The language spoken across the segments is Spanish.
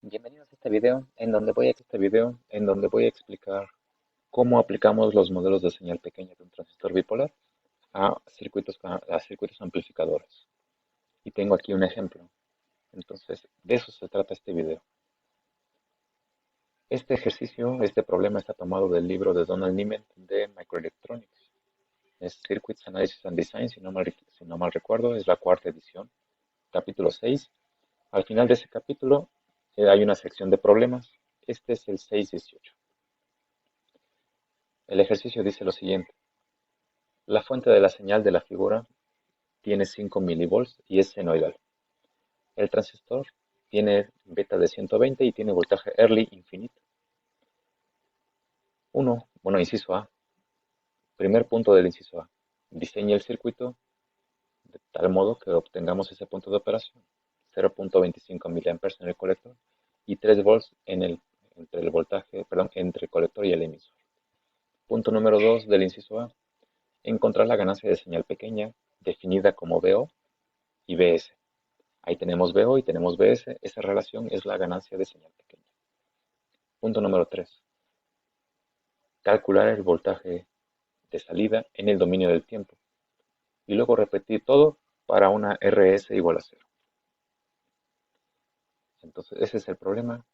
Bienvenidos a este video en donde voy a explicar cómo aplicamos los modelos de señal pequeña de un transistor bipolar a circuitos amplificadores. Y tengo aquí un ejemplo. Entonces, de eso se trata este video. Este problema está tomado del libro de Donald Niemann de Microelectronics. Es Circuits Analysis and Design, si no mal recuerdo, es la cuarta edición, capítulo 6. Al final de ese capítulo hay una sección de problemas. Este es el 618. El ejercicio dice lo siguiente. La fuente de la señal de la figura tiene 5 milivolts y es senoidal. El transistor tiene beta de 120 y tiene voltaje early infinito. Inciso A. Primer punto del inciso A. Diseñe el circuito de tal modo que obtengamos ese punto de operación. 0.25 miliamperes en el colector y 3 volts entre el colector y el emisor. Punto número 2 del inciso A. Encontrar la ganancia de señal pequeña definida como VO y VS. Ahí tenemos VO y tenemos VS. Esa relación es la ganancia de señal pequeña. Punto número 3. Calcular el voltaje de salida en el dominio del tiempo. Y luego repetir todo para una RS igual a 0. Entonces, ese es el problema.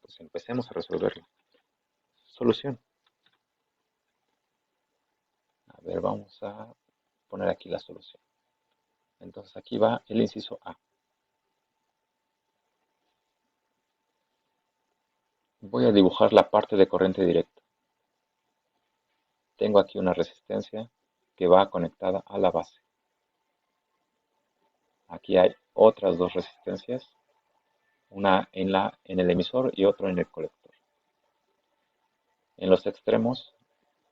Pues empecemos a resolverlo. Solución. A ver, vamos a poner aquí la solución. Entonces, aquí va el inciso A. Voy a dibujar la parte de corriente directa. Tengo aquí una resistencia que va conectada a la base. Aquí hay otras dos resistencias, una en el emisor y otra en el colector. En los extremos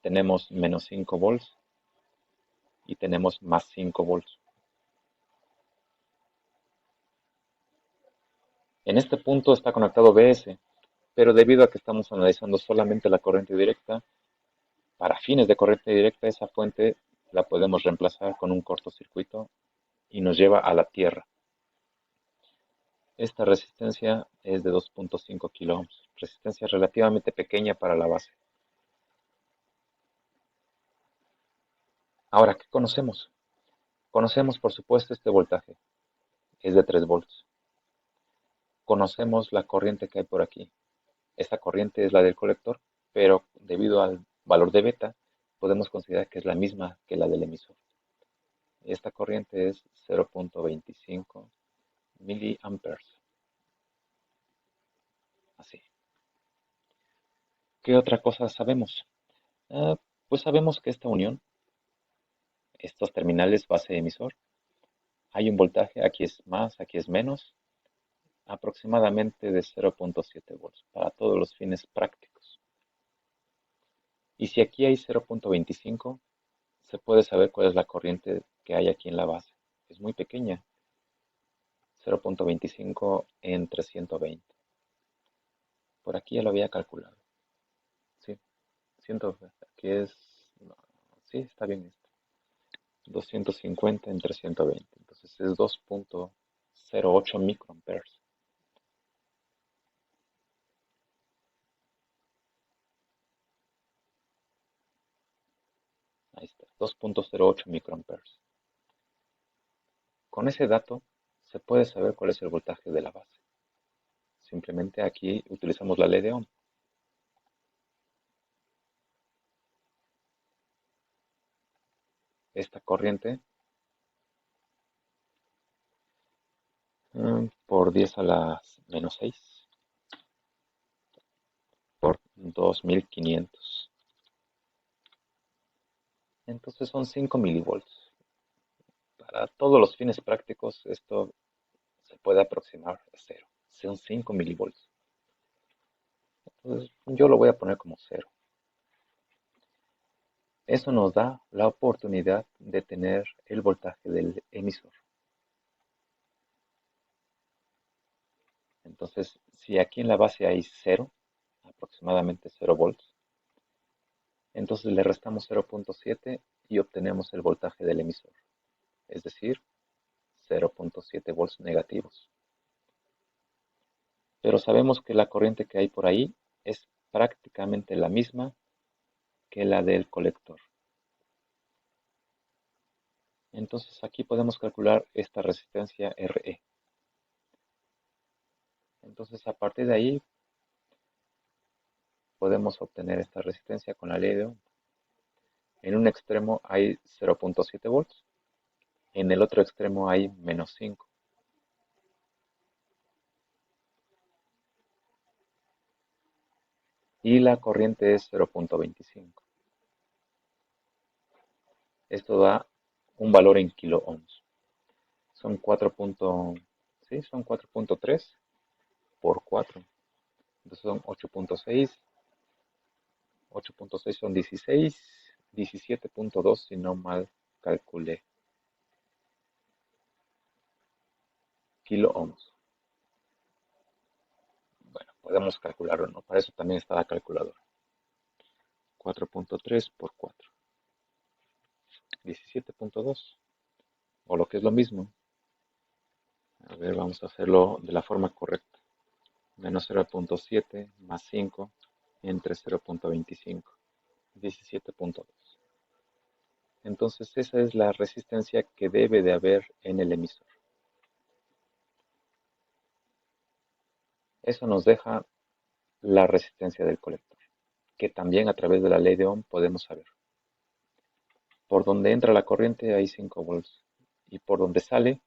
tenemos menos 5 volts y tenemos más 5 volts. En este punto está conectado BS, pero debido a que estamos analizando solamente la corriente directa, para fines de corriente directa esa fuente la podemos reemplazar con un cortocircuito y nos lleva a la tierra. Esta resistencia es de 2.5 kiloohms, resistencia relativamente pequeña para la base. Ahora, ¿qué conocemos? Conocemos, por supuesto, este voltaje, es de 3 volts. Conocemos la corriente que hay por aquí. Esta corriente es la del colector, pero debido al valor de beta, podemos considerar que es la misma que la del emisor. Esta corriente es 0.25 miliamperes. Así. ¿Qué otra cosa sabemos? Ah, pues sabemos que esta unión, estos terminales base-emisor, hay un voltaje, aquí es más, aquí es menos, aproximadamente de 0.7 volts para todos los fines prácticos. Y si aquí hay 0.25, se puede saber cuál es la corriente que hay aquí en la base. Es muy pequeña, 0.25 entre 120. Por aquí ya lo había calculado. Sí, aquí es, no, sí, está bien esto. 250 entre 120. Entonces es 2.08 microamperes. Ahí está, 2.08 microamperes. Con ese dato se puede saber cuál es el voltaje de la base. Simplemente aquí utilizamos la ley de Ohm. Esta corriente por 10 a la menos 6 por 2500. Entonces son 5 milivolts. Para todos los fines prácticos esto se puede aproximar a 0. Son 5 milivolts. Entonces yo lo voy a poner como 0. Eso nos da la oportunidad de tener el voltaje del emisor. Entonces, si aquí en la base hay 0, aproximadamente 0 volts, entonces le restamos 0.7 y obtenemos el voltaje del emisor, es decir, 0.7 volts negativos. pero sabemos que la corriente que hay por ahí es prácticamente la misma que la del colector. Entonces aquí podemos calcular esta resistencia RE. Entonces a partir de ahí podemos obtener esta resistencia con la ley de Ohm. En un extremo hay 0.7 volts, en el otro extremo hay menos 5. Y la corriente es 0.25. Esto da un valor en kilo ohms. Son 4. Sí, son 4.3 por 4. Entonces son 8.6. 8.6 son 16. 17.2 si no mal calculé. Kilo ohms. Bueno, podemos calcularlo, ¿no? Para eso también está la calculadora. 4.3 por 4. 17.2. O lo que es lo mismo. A ver, vamos a hacerlo de la forma correcta. Menos 0.7 más 5 entre 0.25. 17.2. Entonces esa es la resistencia que debe de haber en el emisor. Eso nos deja la resistencia del colector, que también a través de la ley de Ohm podemos saber. Por donde entra la corriente hay 5 volts y por donde sale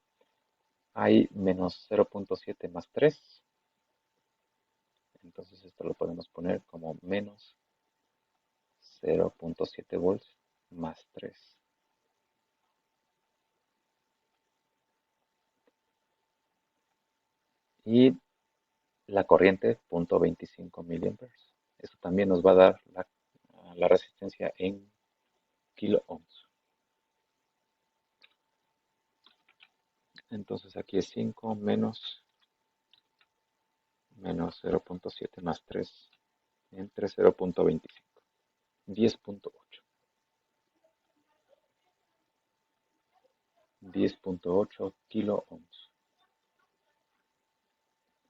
hay menos 0.7 más 3. Entonces esto lo podemos poner como menos 0.7 volts más 3. Y la corriente 0.25 miliamperes. Eso también nos va a dar la resistencia en kilo ohms. Entonces aquí es 5 menos 0.7 más 3 entre 0.25. 10.8. 10.8 kilo ohms.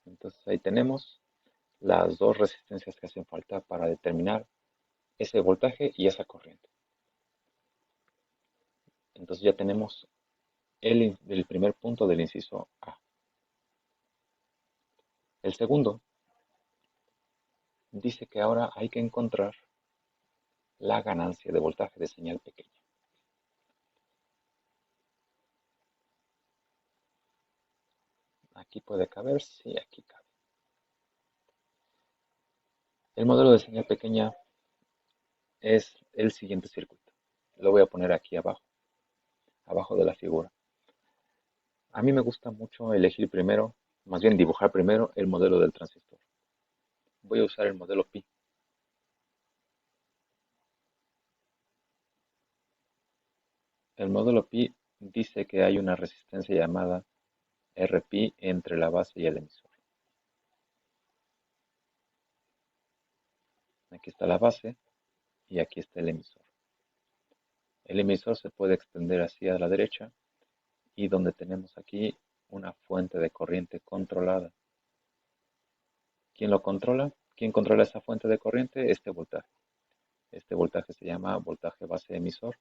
Entonces ahí tenemos las dos resistencias que hacen falta para determinar ese voltaje y esa corriente. Entonces ya tenemos el primer punto del inciso A. El segundo dice que ahora hay que encontrar la ganancia de voltaje de señal pequeña. Aquí puede caber, sí, aquí cabe. El modelo de señal pequeña es el siguiente circuito. Lo voy a poner aquí abajo, abajo de la figura. A mí me gusta mucho elegir primero, más bien dibujar primero el modelo del transistor. Voy a usar el modelo pi. El modelo pi dice que hay una resistencia llamada Rpi entre la base y el emisor. Aquí está la base y aquí está el emisor. El emisor se puede extender hacia la derecha y donde tenemos aquí una fuente de corriente controlada. ¿Quién lo controla? ¿Quién controla esa fuente de corriente? Este voltaje. Este voltaje se llama voltaje base emisor.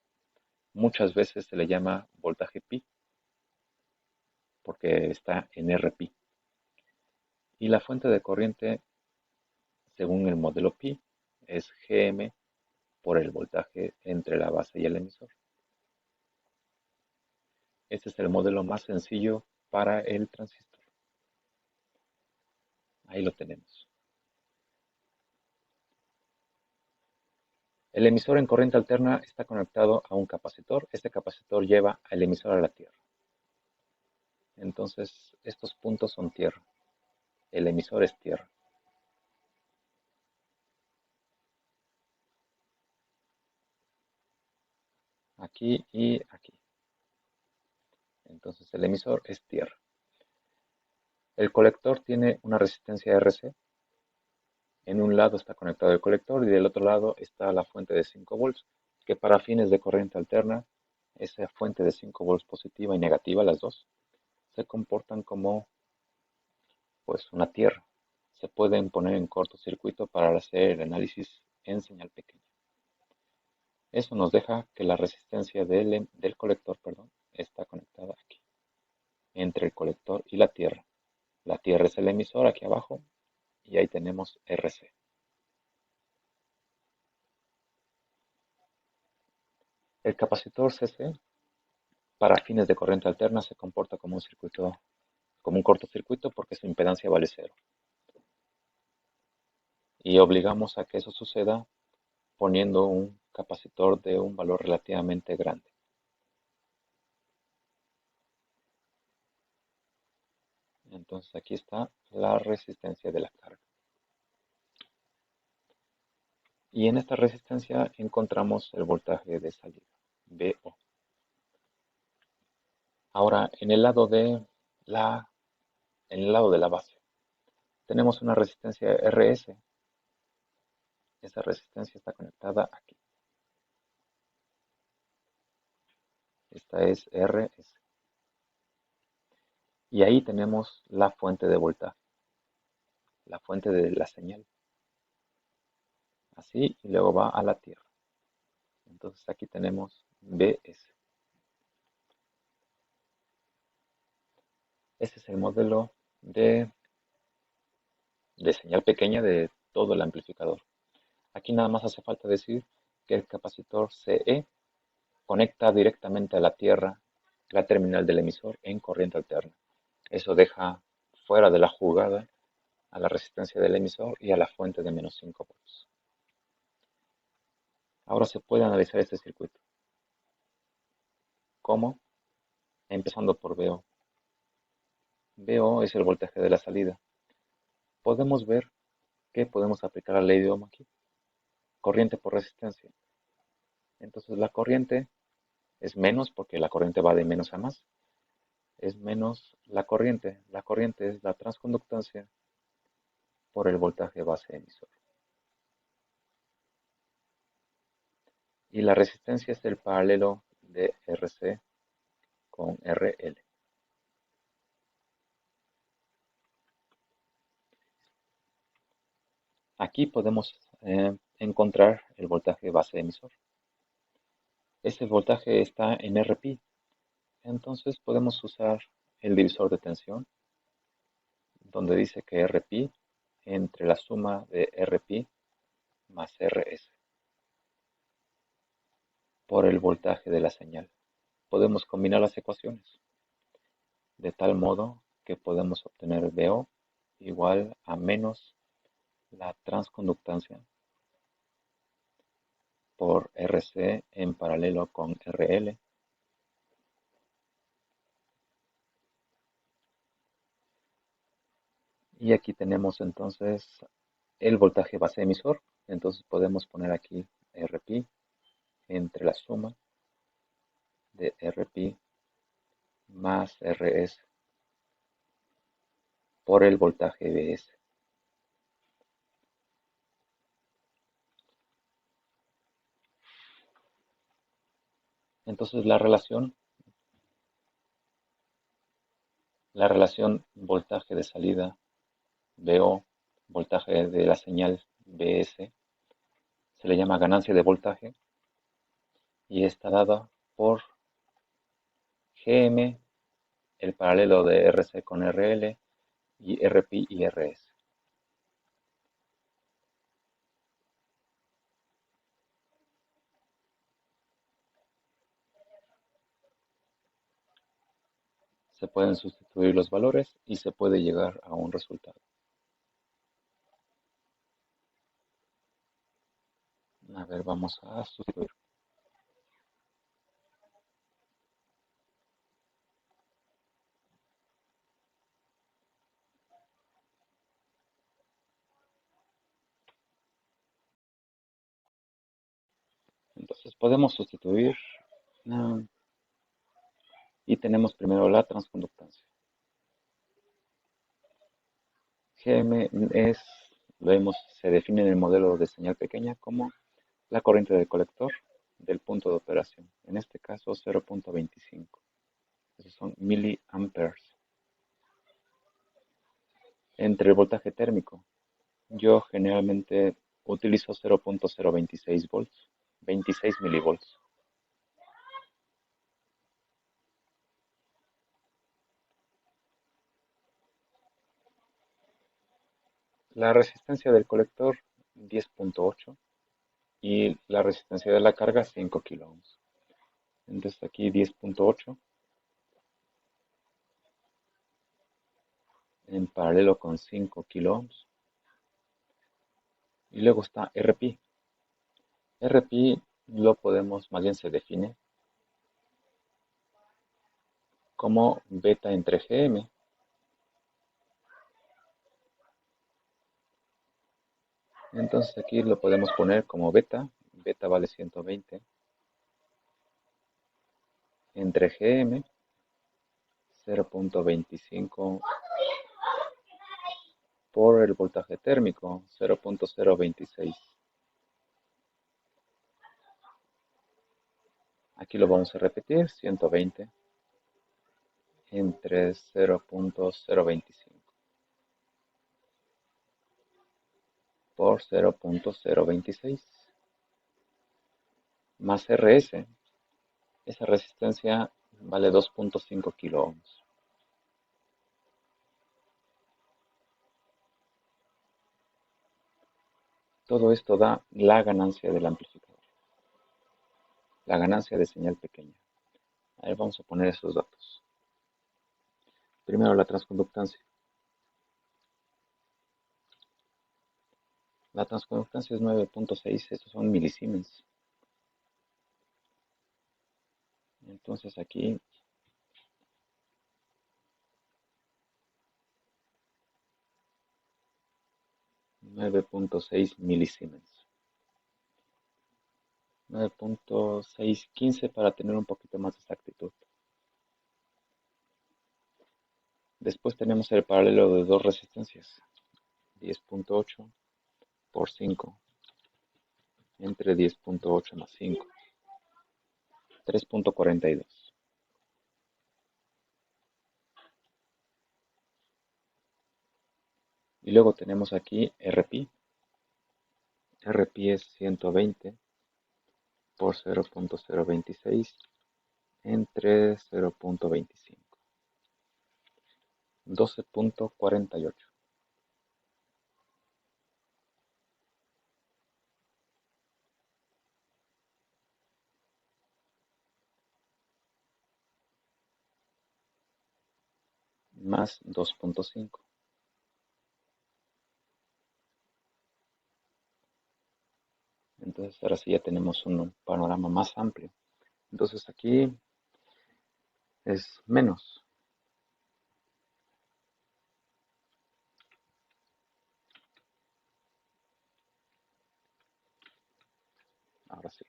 Muchas veces se le llama voltaje pi porque está en Rpi. Y la fuente de corriente, según el modelo pi, es Gm por el voltaje entre la base y el emisor. Este es el modelo más sencillo para el transistor. Ahí lo tenemos. El emisor en corriente alterna está conectado a un capacitor. Este capacitor lleva al emisor a la tierra. Entonces, estos puntos son tierra. El emisor es tierra. Aquí y aquí. Entonces, el emisor es tierra. El colector tiene una resistencia RC. En un lado está conectado el colector y del otro lado está la fuente de 5 volts, que para fines de corriente alterna, esa fuente de 5 volts positiva y negativa, las dos, se comportan como pues una tierra. se pueden poner en cortocircuito para hacer el análisis en señal pequeña. Eso nos deja que la resistencia del colector, perdón, está conectada aquí, entre el colector y la tierra. La tierra es el emisor aquí abajo y ahí tenemos RC. El capacitor CC para fines de corriente alterna se comporta como un circuito, como un cortocircuito porque su impedancia vale cero. Y obligamos a que eso suceda poniendo un capacitor de un valor relativamente grande. Entonces aquí está la resistencia de la carga. Y en esta resistencia encontramos el voltaje de salida, VO. Ahora, en el lado de la base, tenemos una resistencia RS. Esa resistencia está conectada aquí. Esta es RS. Y ahí tenemos la fuente de voltaje, la fuente de la señal. Así, y luego va a la tierra. Entonces aquí tenemos BS. Este es el modelo de señal pequeña de todo el amplificador. Aquí nada más hace falta decir que el capacitor CE conecta directamente a la tierra la terminal del emisor en corriente alterna. Eso deja fuera de la jugada a la resistencia del emisor y a la fuente de menos 5 volts. Ahora se puede analizar este circuito. ¿Cómo? Empezando por VO. VO es el voltaje de la salida. Podemos ver que podemos aplicar la ley de Ohm aquí. Corriente por resistencia. Entonces la corriente es menos porque la corriente va de menos a más. Es menos la corriente. La corriente es la transconductancia por el voltaje base emisor. Y la resistencia es el paralelo de RC con RL. Aquí podemos encontrar el voltaje base emisor. Ese voltaje está en RP. Entonces podemos usar el divisor de tensión, donde dice que RP entre la suma de RP más RS por el voltaje de la señal. Podemos combinar las ecuaciones de tal modo que podemos obtener VO igual a menos la transconductancia por RC en paralelo con RL y aquí tenemos entonces el voltaje base emisor. Entonces podemos poner aquí RP entre la suma de RP más RS por el voltaje BS. Entonces la relación voltaje de salida VO, voltaje de la señal BS, se le llama ganancia de voltaje y está dada por GM, el paralelo de RC con RL y RP y RS. Se pueden sustituir los valores y se puede llegar a un resultado. A ver, vamos a sustituir. Entonces podemos sustituir y tenemos primero la transconductancia. GM se define en el modelo de señal pequeña como la corriente del colector del punto de operación. En este caso 0.25. Esos son miliamperes. Entre el voltaje térmico, yo generalmente utilizo 0.026 volts, 26 milivolts. La resistencia del colector 10.8 y la resistencia de la carga 5 kilo ohms. Entonces aquí 10.8 en paralelo con 5 kilo ohms. Y luego está RP. RP lo podemos, más bien se define como beta entre GM. Entonces aquí lo podemos poner como beta. Beta vale 120 entre GM 0.25 por el voltaje térmico 0.026. Aquí lo vamos a repetir, 120 entre 0.025 por 0.026 más RS. Esa resistencia vale 2.5 kilo ohms. Todo esto da la ganancia del amplificador, la ganancia de señal pequeña. A ver, vamos a poner esos datos. Primero la transconductancia. La transconductancia es 9.6, estos son milisiemens. Entonces aquí 9.6 milisiemens. 9.615 para tener un poquito más de exactitud. Después tenemos el paralelo de dos resistencias. 10.8 por 5 entre 10.8 más 5. 3.42. Y luego tenemos aquí RP. RP es 120 por 0.026 entre 0.25. 12.48. Más 2.5. Entonces ahora sí ya tenemos un panorama más amplio. Entonces aquí es menos. Ahora sí.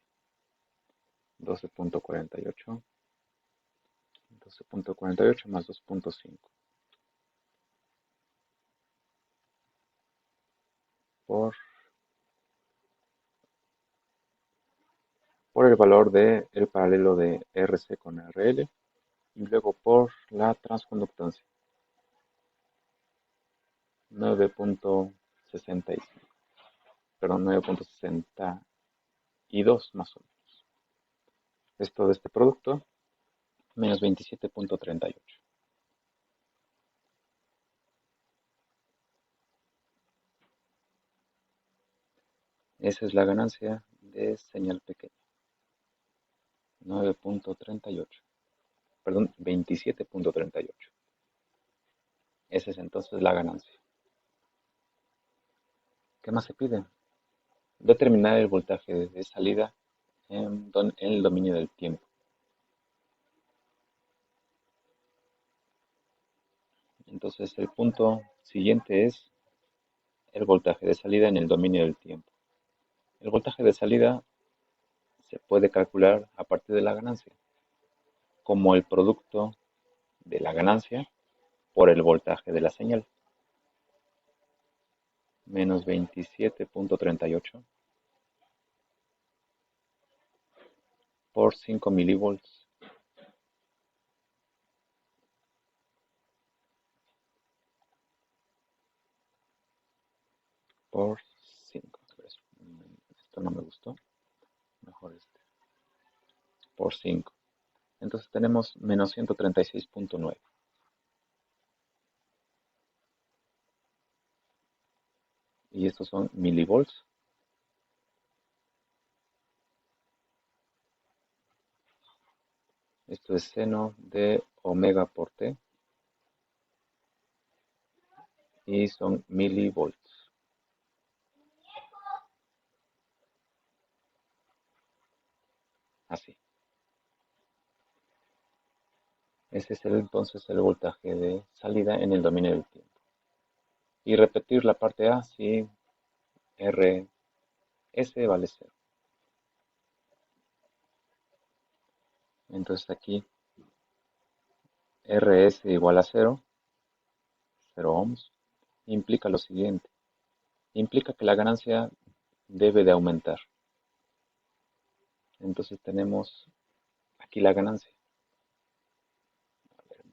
12.48. 12.48 más 2.5 por el valor del paralelo de RC con RL y luego por la transconductancia 9.65, perdón, 9.62 más o menos. Esto de este producto menos 27.38. Esa es la ganancia de señal pequeña. 9.38. Perdón, 27.38. Esa es entonces la ganancia. ¿Qué más se pide? Determinar el voltaje de salida en el dominio del tiempo. Entonces el punto siguiente es el voltaje de salida en el dominio del tiempo. El voltaje de salida se puede calcular a partir de la ganancia, como el producto de la ganancia por el voltaje de la señal. Menos 27.38 por 5 milivolts. por 5. Esto no me gustó. Mejor este. Por 5. Entonces tenemos menos 136.9. Y estos son milivolts. Esto es seno de omega por t. Y son milivolts. Así. Ese es entonces el voltaje de salida en el dominio del tiempo. Y repetir la parte A si RS vale 0. Entonces aquí RS igual a 0, 0 ohms, implica lo siguiente. Implica que la ganancia debe de aumentar. Entonces tenemos aquí la ganancia. A ver,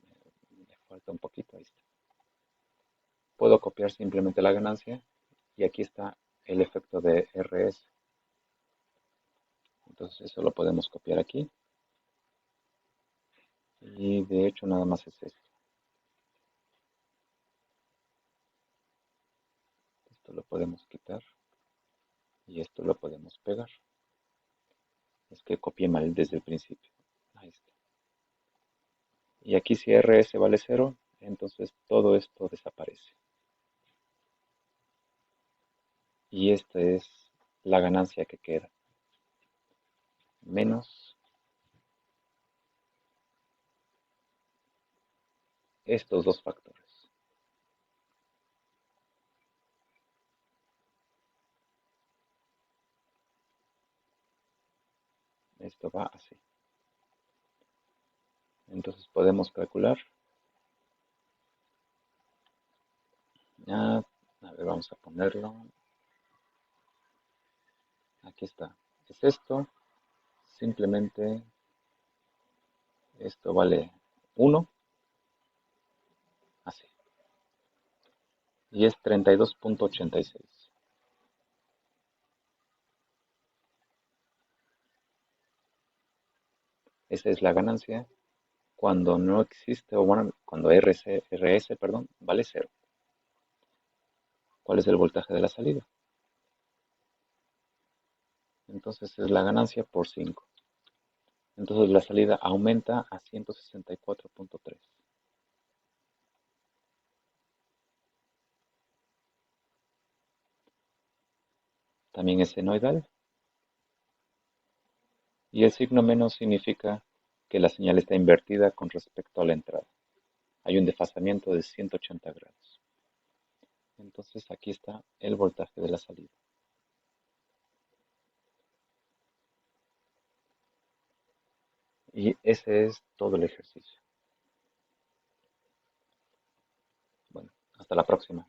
me falta un poquito, ahí está. Puedo copiar simplemente la ganancia y aquí está el efecto de RS. Entonces eso lo podemos copiar aquí. Y de hecho nada más es esto. Esto lo podemos quitar y esto lo podemos pegar. Es que copié mal desde el principio. Ahí está. Y aquí si RS vale 0, entonces todo esto desaparece. Y esta es la ganancia que queda. Menos estos dos factores. Esto va así. Entonces podemos calcular. A ver, vamos a ponerlo. Aquí está. Es esto. Simplemente esto vale 1. Así. Y es 32.86. Esa es la ganancia cuando no existe, o bueno, cuando RS, perdón, vale 0. ¿Cuál es el voltaje de la salida? Entonces es la ganancia por 5. Entonces la salida aumenta a 164.3. También es senoidal. Y el signo menos significa que la señal está invertida con respecto a la entrada. Hay un desfasamiento de 180 grados. Entonces aquí está el voltaje de la salida. Y ese es todo el ejercicio. Bueno, hasta la próxima.